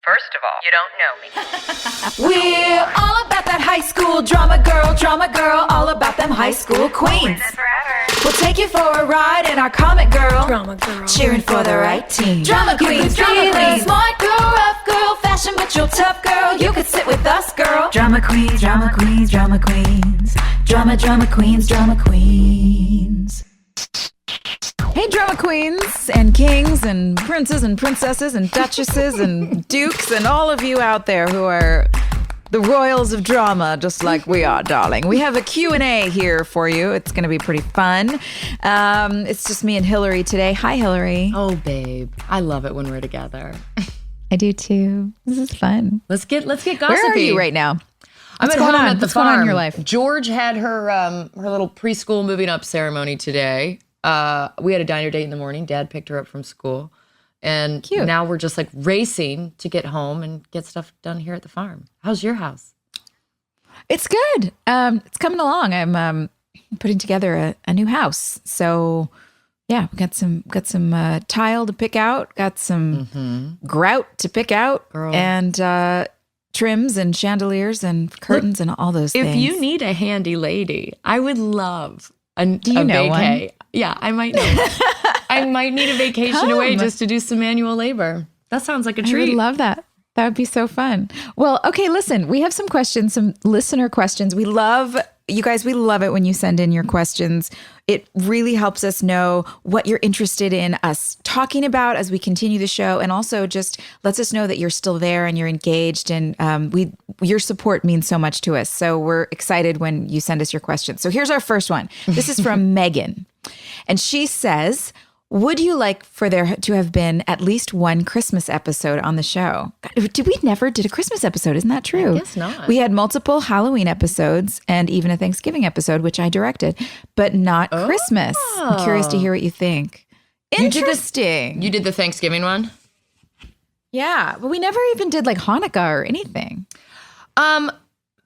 First of all, you don't know me. We're all about that high school drama girl, all about them high school queens. We'll take you for a ride in our comic girl, cheering for the right team. Drama queens, smart girl, rough girl, fashion but you're tough girl. You could sit with us, girl. Drama queens, drama queens, drama queens, drama queens, drama queens. Hey, drama queens and kings and princes and princesses and duchesses and dukes and all of you out there who are the royals of drama, just like we are, darling. We have a Q&A here for you. It's going to be pretty fun. It's just me and Hilarie today. Hi, Hilarie. Oh, babe. I love it when we're together. I do too. This is fun. Let's get gossipy. Where are you right now? I'm at home at the What's farm. going on in your life? George had her little preschool moving up ceremony today. We had a diner date in the morning. Dad picked her up from school. And Cute. Now we're just like racing to get home and get stuff done here at the farm. How's your house? It's good. It's coming along. I'm putting together a new house. So yeah, we got some tile to pick out, got some grout to pick out, Girl. and trims and chandeliers and curtains and all those things. If you need a handy lady, I would love Do you know vacay. one? Yeah, I might know. I might need a vacation away just to do some manual labor. That sounds like a treat. I would love that. That would be so fun. Well, okay, listen, we have some questions, some listener questions. We love, you guys, we love it when you send in your questions. It really helps us know what you're interested in us talking about as we continue the show, and also just lets us know that you're still there and you're engaged, and your support means so much to us. So we're excited when you send us your questions. So here's our first one. This is from Megan, and she says, would you like for there to have been at least one Christmas episode on the show? God, we never did a Christmas episode? Isn't that true? I guess not. We had multiple Halloween episodes and even a Thanksgiving episode, which I directed, but not Christmas. I'm curious to hear what you think. Interesting. You did the Thanksgiving one? Yeah, but we never even did like Hanukkah or anything.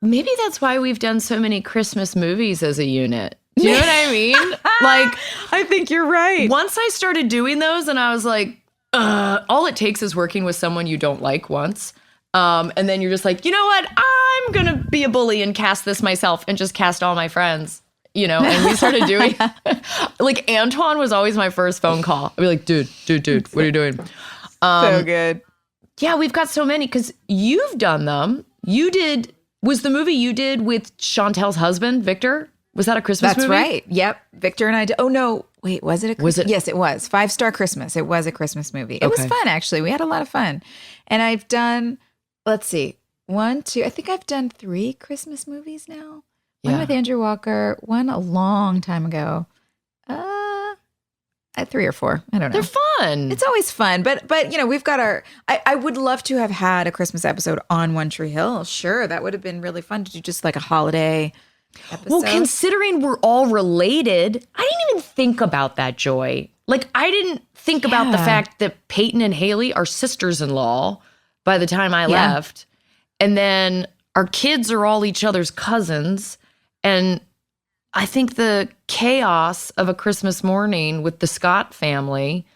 Maybe that's why we've done so many Christmas movies as a unit. Do you know what I mean? Like, I think you're right. once I started doing those and I was like, all it takes is working with someone you don't like once. And then you're just like, you know what? I'm going to be a bully and cast this myself and just cast all my friends, you know? And we started doing, like, Antoine was always my first phone call. I'd be like, dude, what are you doing? So good. Yeah, we've got so many because you've done them. Was the movie you did with Chantel's husband, Victor? Was that a Christmas movie? That's right. Yep. Victor and I did. Oh, no. Wait, was it a Christmas? Was it? Yes, it was. 5-Star Christmas. It was a Christmas movie. It was Okay. fun, actually. We had a lot of fun. And I've done, let's see, 1, 2, I think I've done 3 Christmas movies now. One Yeah. with Andrew Walker, one a long time ago. 3 or 4. I don't know. They're fun. It's always fun, but you know, we've got our. I would love to have had a Christmas episode on One Tree Hill. Sure, that would have been really fun to do, just like a holiday episode. Well, considering we're all related, I didn't even think about that, Joy. Like, I didn't think about the fact that Peyton and Haley are sisters-in-law by the time I left. And then our kids are all each other's cousins. And I think the chaos of a Christmas morning with the Scott family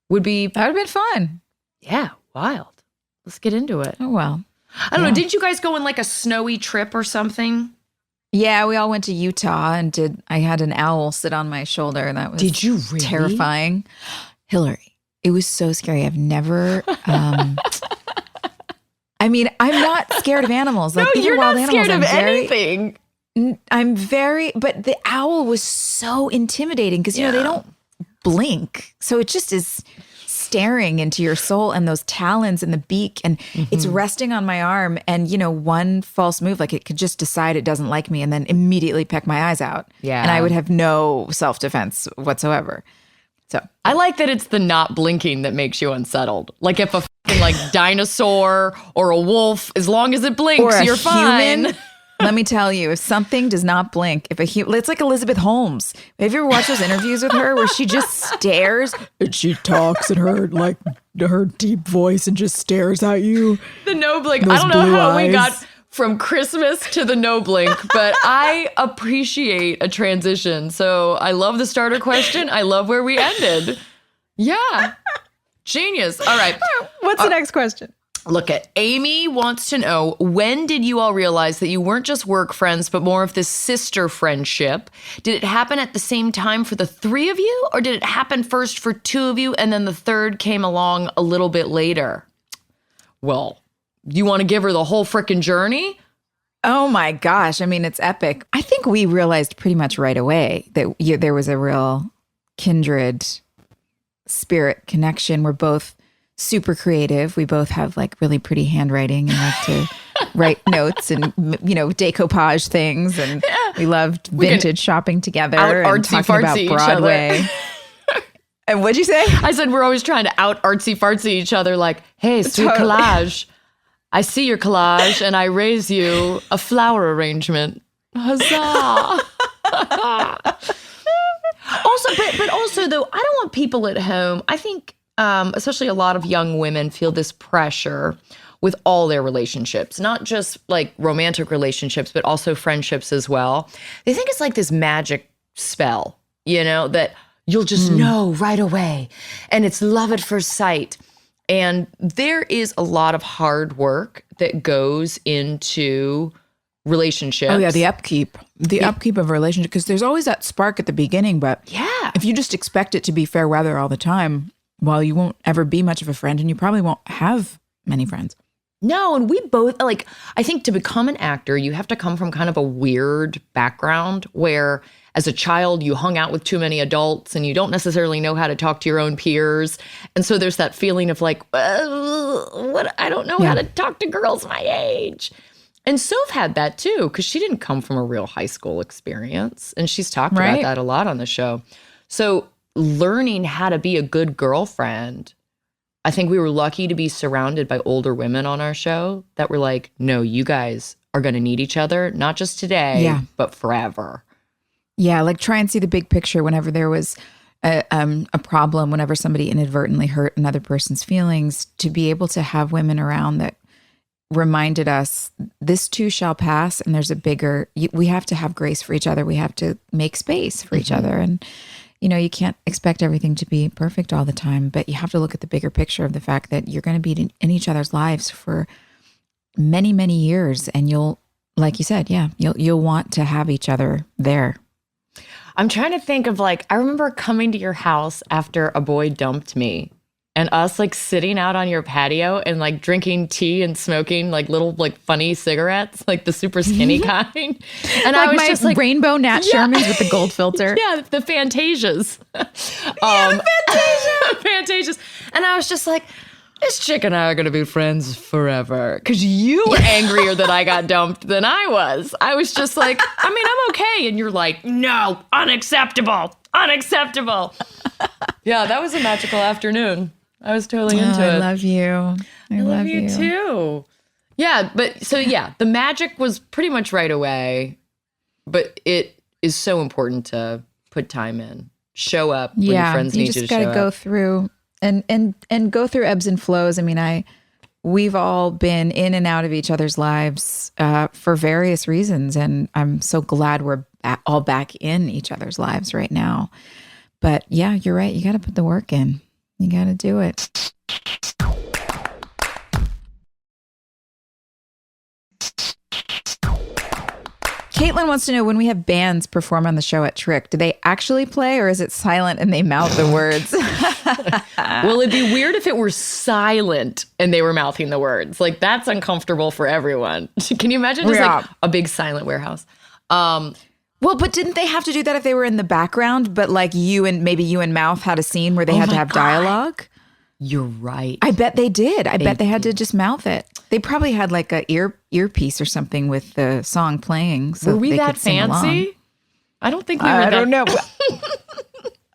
would be, That would have been fun. yeah, wild. Let's get into it. Oh, well. I don't know. Didn't you guys go on like a snowy trip or something? Yeah, we all went to Utah and I had an owl sit on my shoulder, and that was Did you really? terrifying. Hilarie, it was so scary. I've never, I mean, I'm not scared of animals. Like, No, even you're wild not animals, scared of I'm very- anything. but the owl was so intimidating because, you know, they don't blink. So it just is staring into your soul, and those talons and the beak, and it's resting on my arm. And, you know, one false move, like it could just decide it doesn't like me and then immediately peck my eyes out. Yeah. And I would have no self-defense whatsoever. So I like that it's the not blinking that makes you unsettled. Like if a fucking like dinosaur or a wolf, as long as it blinks, or a you're fine. human, let me tell you, if something does not blink, it's like Elizabeth Holmes. Have you ever watched those interviews with her where she just stares and she talks in her like her deep voice and just stares at you? The no blink. Those I don't know blue how we eyes. got from Christmas to the no blink, but I appreciate a transition. So I love the starter question. I love where we ended. Yeah. Genius. All right. What's the next question? Look at Amy wants to know, when did you all realize that you weren't just work friends, but more of this sister friendship? Did it happen at the same time for the three of you, or did it happen first for two of you and then the third came along a little bit later? Well, you want to give her the whole frickin' journey? Oh my gosh. I mean, it's epic. I think we realized pretty much right away that there was a real kindred spirit connection. We're both super creative. We both have like really pretty handwriting and like to write notes and, decoupage things. And we loved vintage shopping together and talking about Broadway. And what'd you say? I said we're always trying to out artsy-fartsy each other like, hey, sweet collage. I see your collage and I raise you a flower arrangement. Huzzah. But also though, I don't want people at home. I think especially a lot of young women feel this pressure with all their relationships, not just like romantic relationships, but also friendships as well. They think it's like this magic spell, that you'll just know right away. And it's love at first sight. And there is a lot of hard work that goes into relationships. Oh, yeah, the upkeep of a relationship. Because there's always that spark at the beginning. But if you just expect it to be fair weather all the time, well, you won't ever be much of a friend and you probably won't have many friends. No, and we both, I think to become an actor, you have to come from kind of a weird background where as a child, you hung out with too many adults and you don't necessarily know how to talk to your own peers. And so there's that feeling of like, I don't know how to talk to girls my age. And Soph had that too, because she didn't come from a real high school experience. And she's talked about that a lot on the show. So learning how to be a good girlfriend, I think we were lucky to be surrounded by older women on our show that were like, no, you guys are going to need each other, not just today, but forever. Yeah, like try and see the big picture whenever there was a problem, whenever somebody inadvertently hurt another person's feelings, to be able to have women around that reminded us this too shall pass. And there's we have to have grace for each other. We have to make space for each other. And, you can't expect everything to be perfect all the time, but you have to look at the bigger picture of the fact that you're going to be in each other's lives for many, many years. And you'll, like you said, you'll want to have each other there. I'm trying to think of I remember coming to your house after a boy dumped me and us sitting out on your patio and drinking tea and smoking little funny cigarettes, the super skinny kind. And I was just rainbow Nat Shermans with the gold filter. Yeah, the Fantasias. Fantasias. And I was just like, this chick and I are going to be friends forever. Because you were angrier that I got dumped than I was. I was just like, I'm okay. And you're like, no, unacceptable. Yeah, that was a magical afternoon. I was totally into it. I love you. I love you too. Yeah, but so the magic was pretty much right away. But it is so important to put time in. Show up when your friends need you to show up. You just got to go through... And go through ebbs and flows. I mean, we've all been in and out of each other's lives for various reasons. And I'm so glad we're all back in each other's lives right now. But yeah, you're right. You got to put the work in. You got to do it. Caitlin wants to know, when we have bands perform on the show at Tric, do they actually play or is it silent and they mouth the words? Well, it'd be weird if it were silent and they were mouthing the words. That's uncomfortable for everyone. Can you imagine just a big silent warehouse? Well, but didn't they have to do that if they were in the background? But you and Mouth had a scene where they had to have dialogue? You're right. I bet they did. I bet they had to just mouth it. They probably had a earpiece or something with the song playing. So were we they that could sing fancy? Along. I don't think we were I don't know.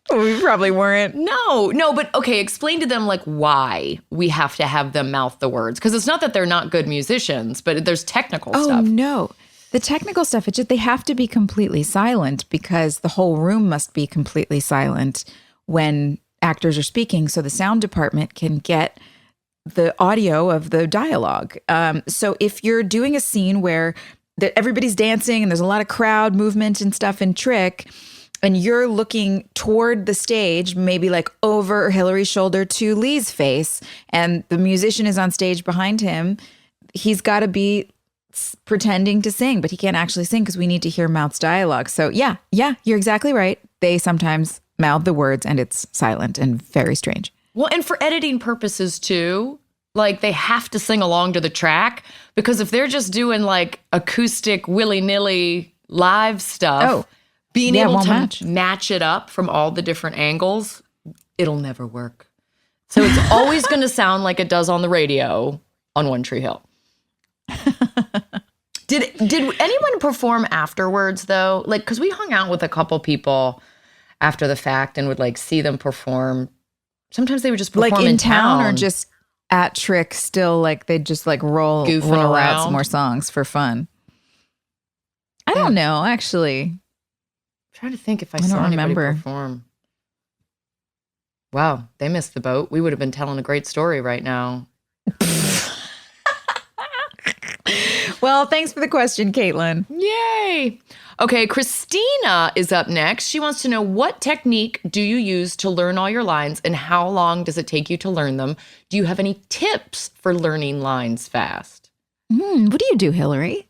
We probably weren't. No, but okay, explain to them why we have to have them mouth the words. Because it's not that they're not good musicians, but there's technical stuff. Oh, no. The technical stuff, it's just they have to be completely silent because the whole room must be completely silent when actors are speaking, so the sound department can get the audio of the dialogue. So if you're doing a scene where everybody's dancing and there's a lot of crowd movement and stuff in Tric, and you're looking toward the stage, maybe like over Hilary's shoulder to Lee's face, and the musician is on stage behind him, he's got to be pretending to sing, but he can't actually sing because we need to hear mouths dialogue. So yeah, you're exactly right. They sometimes mouth the words and it's silent and very strange. Well, and for editing purposes too, like they have to sing along to the track, because if they're just doing like acoustic willy-nilly live stuff, being able to match it up from all the different angles, it'll never work. So it's always going to sound like it does on the radio on One Tree Hill. Did anyone perform afterwards though? Like, because we hung out with a couple people after the fact and would like see them perform. Sometimes they would just perform like in town or town. just at Tric. Still, like they'd just like roll out some more songs for fun. I don't know, actually. I'm trying to think if I saw anybody perform. Wow, they missed the boat. We would have been telling a great story right now. Well, thanks for the question, Caitlin. Yay. Okay, Christina is up next. She wants to know, what technique do you use to learn all your lines and how long does it take you to learn them? Do you have any tips for learning lines fast? What do you do, Hilarie?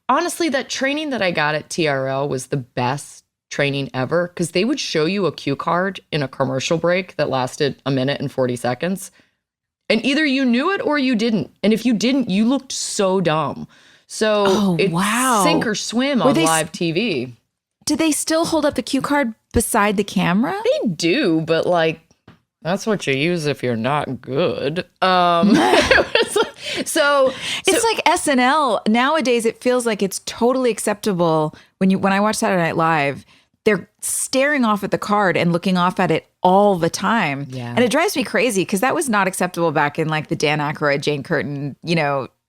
Honestly, that training that I got at TRL was the best training ever, because they would show you a cue card in a commercial break that lasted 1 minute and 40 seconds. And either you knew it or you didn't. And if you didn't, you looked so dumb. So it's sink or swim on live TV. Do they still hold up the cue card beside the camera? They do, but like, that's what you use if you're not good. So it's like SNL. Nowadays, it feels like it's totally acceptable when I watch Saturday Night Live. They're staring off at the card and looking off at it all the time. Yeah. And it drives me crazy because that was not acceptable back in like the Dan Aykroyd, Jane Curtin,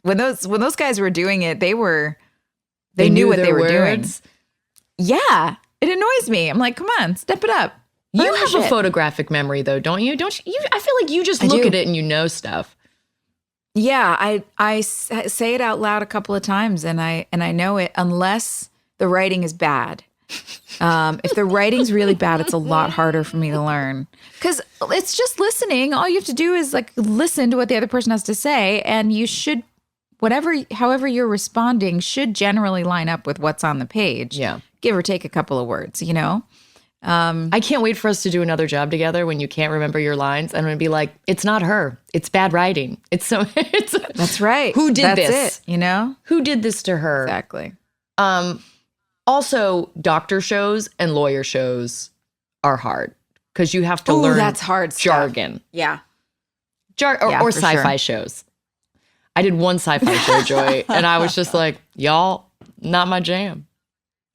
when those guys were doing it, they knew what they were doing. Yeah. It annoys me. I'm like, come on, step it up. You have a photographic memory though, don't you? I feel like you just look at it and you know stuff. Yeah, I say it out loud a couple of times and I know it, unless the writing is bad. If the writing's really bad, it's a lot harder for me to learn because it's just listening. All you have to do is like listen to what the other person has to say, and you should, however you're responding, should generally line up with what's on the page. Yeah, give or take a couple of words. I can't wait for us to do another job together when you can't remember your lines. I'm going to be like, it's not her. It's bad writing. That's right. Who did this? Who did this to her? Exactly. Also, doctor shows and lawyer shows are hard because you have to learn that's hard jargon. Stuff. Yeah. Or sci-fi shows. I did one sci-fi show, Joy, and I was just like, y'all, not my jam.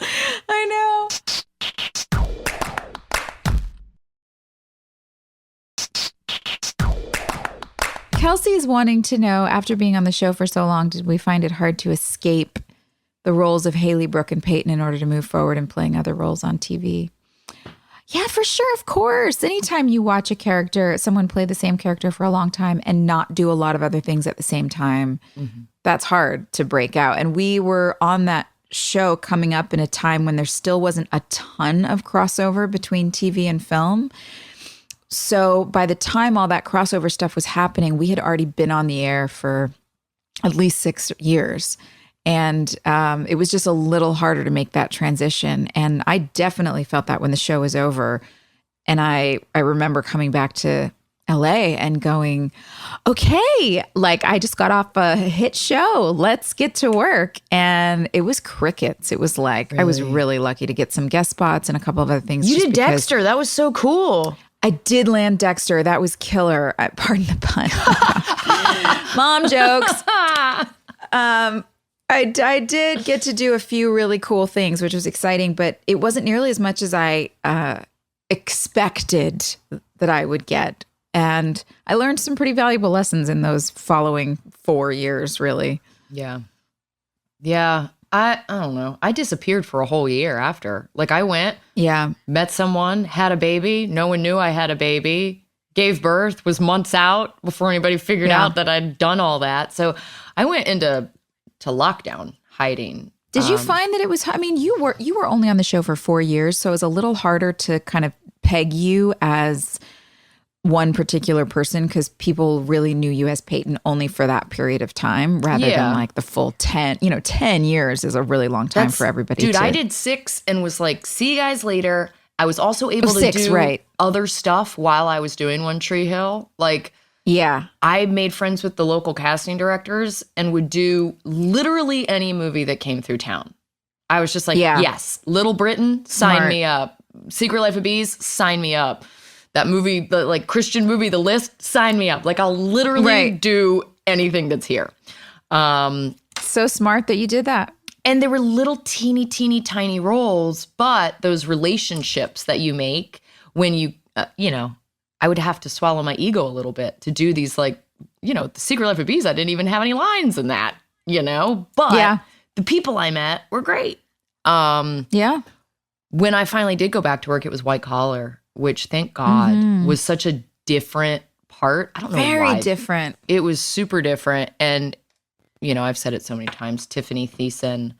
I know. Kelsey is wanting to know, after being on the show for so long, did we find it hard to escape the roles of Haley, Brooke, and Peyton in order to move forward in playing other roles on TV? Yeah, for sure. Of course. Anytime you watch someone play the same character for a long time and not do a lot of other things at the same time, that's hard to break out. And we were on that show coming up in a time when there still wasn't a ton of crossover between TV and film. So by the time all that crossover stuff was happening, we had already been on the air for at least 6 years. And it was just a little harder to make that transition. And I definitely felt that when the show was over. And I remember coming back to LA and going, okay, like I just got off a hit show. Let's get to work. And it was crickets. It was like, I was really lucky to get some guest spots and a couple of other things. You did Dexter. That was so cool. I did land Dexter. That was killer. Pardon the pun. Mom jokes. I did get to do a few really cool things, which was exciting, but it wasn't nearly as much as I expected that I would get. And I learned some pretty valuable lessons in those following 4 years, really. Yeah. Yeah. I don't know. I disappeared for a whole year after. Like I went, met someone, had a baby. No one knew I had a baby. Gave birth, was months out before anybody figured out that I'd done all that. So I went into lockdown hiding Did you find that it was, I mean, you were only on the show for 4 years, so it was a little harder to kind of peg you as one particular person because people really knew you as Peyton only for that period of time rather than like the full 10. 10 years is a really long time for everybody. Dude, I did 6 and was like, see you guys later. I was also able to do other stuff while I was doing One Tree Hill. Like, I made friends with the local casting directors and would do literally any movie that came through town. I was just like, yes, Little Britain, sign me up. Secret Life of Bees, sign me up. That movie, the like Christian movie, The List, sign me up. Like I'll literally do anything that's here. So smart that you did that. And there were little teeny tiny roles, but those relationships that you make when you, I would have to swallow my ego a little bit to do these like, The Secret Life of Bees, I didn't even have any lines in that, But the people I met were great. When I finally did go back to work, it was white collar, which thank God was such a different part. I don't know why. Very different. It was super different. And, I've said it so many times, Tiffany Thiessen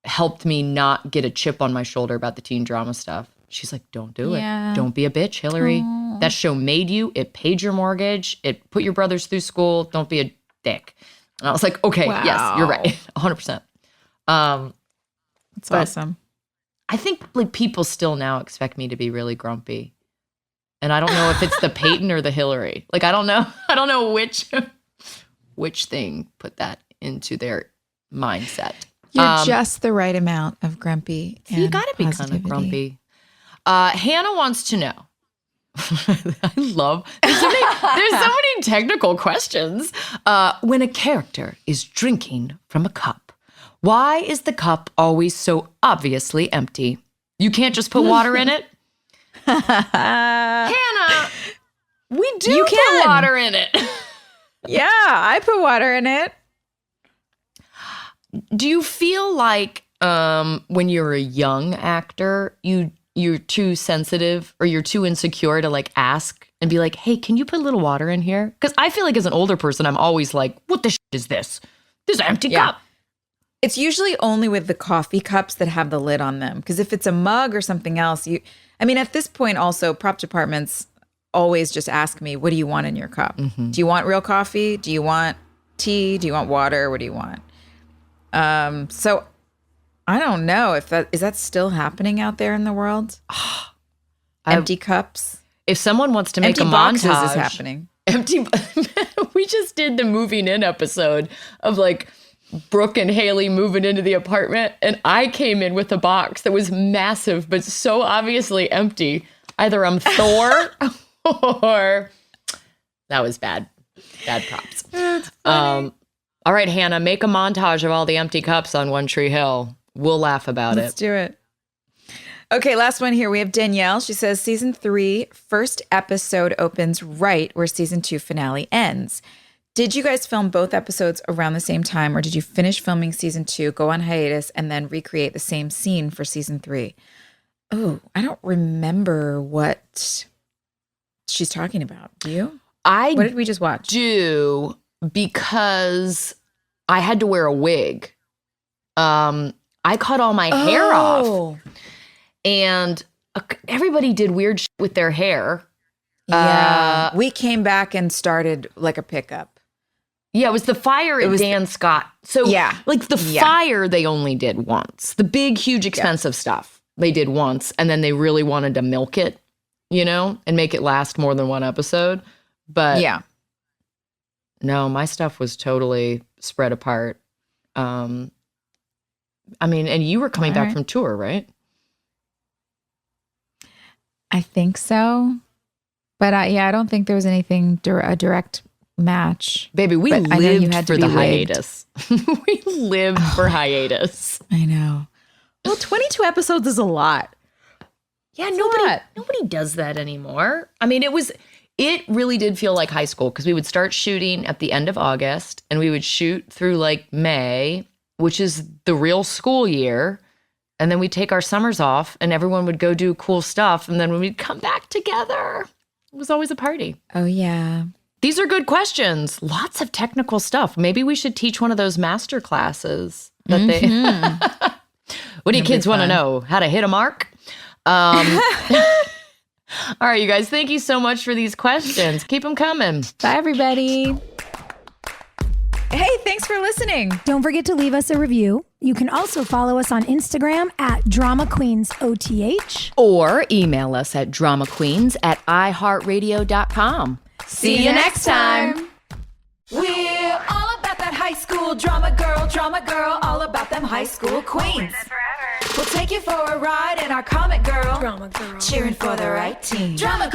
helped me not get a chip on my shoulder about the teen drama stuff. She's like, don't do it. Don't be a bitch, Hilarie. That show made you. It paid your mortgage. It put your brothers through school. Don't be a dick. And I was like, okay, yes, you're right. 100%. That's awesome. I think like people still now expect me to be really grumpy. And I don't know if it's the Peyton or the Hilarie. Like, I don't know. I don't know which thing put that into their mindset. You're just the right amount of grumpy. You got to be kind of grumpy. Hannah wants to know. I love, there's so many technical questions. When a character is drinking from a cup, why is the cup always so obviously empty? You can't just put water in it? Hannah, we do put water in it. Yeah, I put water in it. Do you feel like when you're a young actor, you're too sensitive or you're too insecure to like ask and be like, hey, can you put a little water in here? Because I feel like as an older person, I'm always like, what the shit is this? This is an empty cup. It's usually only with the coffee cups that have the lid on them. Because if it's a mug or something else, at this point also, prop departments always just ask me, what do you want in your cup? Do you want real coffee? Do you want tea? Do you want water? What do you want? So I don't know if is that still happening out there in the world? Empty cups. If someone wants to make empty a boxes montage, is happening. We just did the moving in episode of like Brooke and Haley moving into the apartment, and I came in with a box that was massive but so obviously empty. Either I'm Thor or that was bad props. That's funny. All right, Hannah, make a montage of all the empty cups on One Tree Hill. We'll laugh about it. Let's do it. Okay, last one here. We have Danielle. She says, season 3, first episode opens right where season 2 finale ends. Did you guys film both episodes around the same time, or did you finish filming season 2, go on hiatus, and then recreate the same scene for season 3? Oh, I don't remember what she's talking about. Do you? What did we just watch? Do, because I had to wear a wig. I cut all my hair off. And everybody did weird shit with their hair. Yeah. We came back and started like a pickup. Yeah, it was the fire at Dan Scott. So like the fire they only did once. The big, huge, expensive stuff they did once. And then they really wanted to milk it, and make it last more than one episode. But no, my stuff was totally spread apart. And you were coming back from tour, right? I think so. But I don't think there was anything, a direct match. Baby, we lived for the hiatus. We lived for hiatus. I know. Well, 22 episodes is a lot. Yeah, nobody does that anymore. It really did feel like high school because we would start shooting at the end of August and we would shoot through like May, which is the real school year. And then we'd take our summers off and everyone would go do cool stuff. And then when we'd come back together, it was always a party. Oh, yeah. These are good questions. Lots of technical stuff. Maybe we should teach one of those master classes. that they. What do you kids want to know? How to hit a mark? All right, you guys. Thank you so much for these questions. Keep them coming. Bye, everybody. Hey, thanks for listening. Don't forget to leave us a review. You can also follow us on Instagram at DramaQueensOTH. Or email us at dramaqueens@iheartradio.com. See you next time. We're all about that high school drama girl, all about them high school queens. We'll take you for a ride in our comic girl, cheering for the right team. Drama